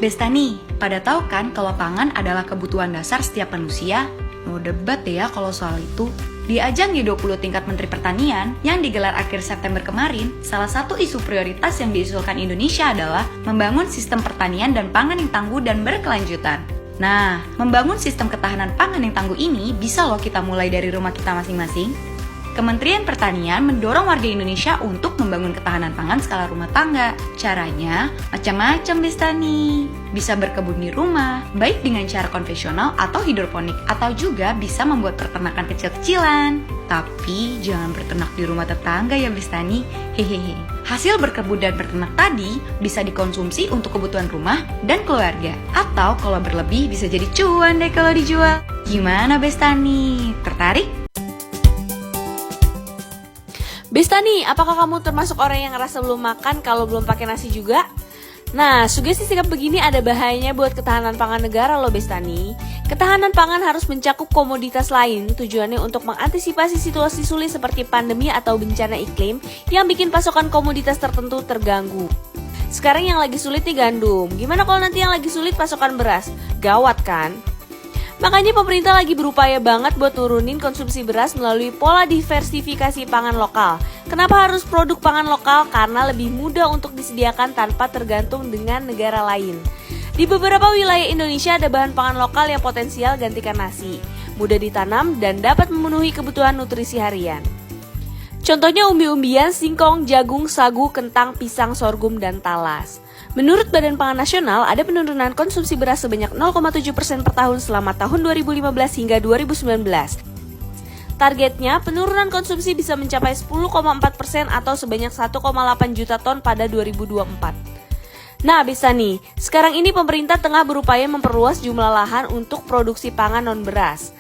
Bestani, pada tahu kan kalau pangan adalah kebutuhan dasar setiap manusia? Mau debat deh ya kalau soal itu. Di ajang G20 tingkat Menteri Pertanian yang digelar akhir September kemarin, salah satu isu prioritas yang diusulkan Indonesia adalah membangun sistem pertanian dan pangan yang tangguh dan berkelanjutan. Nah, membangun sistem ketahanan pangan yang tangguh ini bisa loh kita mulai dari rumah kita masing-masing. Kementerian Pertanian mendorong warga Indonesia untuk membangun ketahanan pangan skala rumah tangga. Caranya macam-macam Bestani. Bisa berkebun di rumah, baik dengan cara konvensional atau hidroponik, atau juga bisa membuat peternakan kecil-kecilan. Tapi jangan berternak di rumah tetangga ya Bestani. Hehehe. Hasil berkebun dan berternak tadi bisa dikonsumsi untuk kebutuhan rumah dan keluarga. Atau kalau berlebih bisa jadi cuan deh kalau dijual. Gimana Bestani? Tertarik? Bestani, apakah kamu termasuk orang yang ngerasa belum makan kalau belum pakai nasi juga? Nah, sugesti sikap begini ada bahayanya buat ketahanan pangan negara loh Bestani. Ketahanan pangan harus mencakup komoditas lain, tujuannya untuk mengantisipasi situasi sulit seperti pandemi atau bencana iklim yang bikin pasokan komoditas tertentu terganggu. Sekarang yang lagi sulit nih gandum, gimana kalau nanti yang lagi sulit pasokan beras? Gawat kan? Makanya pemerintah lagi berupaya banget buat turunin konsumsi beras melalui pola diversifikasi pangan lokal. Kenapa harus produk pangan lokal? Karena lebih mudah untuk disediakan tanpa tergantung dengan negara lain. Di beberapa wilayah Indonesia ada bahan pangan lokal yang potensial gantikan nasi, mudah ditanam dan dapat memenuhi kebutuhan nutrisi harian. Contohnya umbi-umbian, singkong, jagung, sagu, kentang, pisang, sorghum, dan talas. Menurut Badan Pangan Nasional, ada penurunan konsumsi beras sebanyak 0,7% per tahun selama tahun 2015 hingga 2019. Targetnya, penurunan konsumsi bisa mencapai 10,4% atau sebanyak 1,8 juta ton pada 2024. Nah, bisa nih, sekarang ini pemerintah tengah berupaya memperluas jumlah lahan untuk produksi pangan non-beras.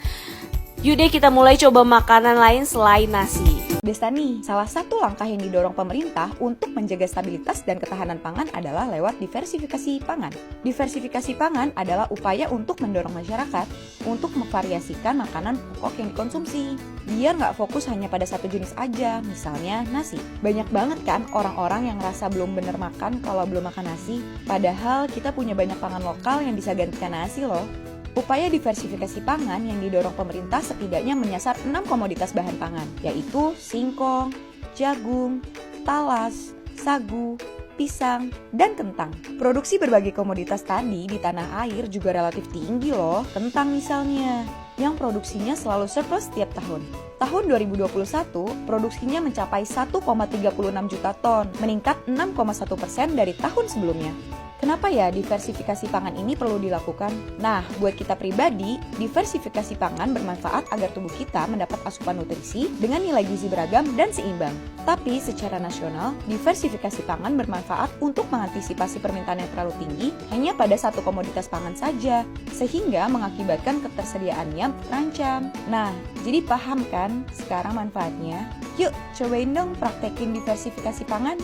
Yuk deh kita mulai coba makanan lain selain nasi. Bestani, salah satu langkah yang didorong pemerintah untuk menjaga stabilitas dan ketahanan pangan adalah lewat diversifikasi pangan. Diversifikasi pangan adalah upaya untuk mendorong masyarakat untuk memvariasikan makanan pokok yang dikonsumsi. Biar nggak fokus hanya pada satu jenis aja, misalnya nasi. Banyak banget kan orang-orang yang ngerasa belum bener makan kalau belum makan nasi, padahal kita punya banyak pangan lokal yang bisa gantikan nasi loh. Upaya diversifikasi pangan yang didorong pemerintah setidaknya menyasar 6 komoditas bahan pangan, yaitu singkong, jagung, talas, sagu, pisang, dan kentang. Produksi berbagai komoditas tadi di tanah air juga relatif tinggi loh. Kentang misalnya, yang produksinya selalu surplus setiap tahun. Tahun 2021, produksinya mencapai 1,36 juta ton, meningkat 6,1% dari tahun sebelumnya. Kenapa ya diversifikasi pangan ini perlu dilakukan? Nah, buat kita pribadi, diversifikasi pangan bermanfaat agar tubuh kita mendapat asupan nutrisi dengan nilai gizi beragam dan seimbang. Tapi secara nasional, diversifikasi pangan bermanfaat untuk mengantisipasi permintaan yang terlalu tinggi hanya pada satu komoditas pangan saja, sehingga mengakibatkan ketersediaannya terancam. Nah, jadi paham kan sekarang manfaatnya? Yuk, cobain dong praktekin diversifikasi pangan.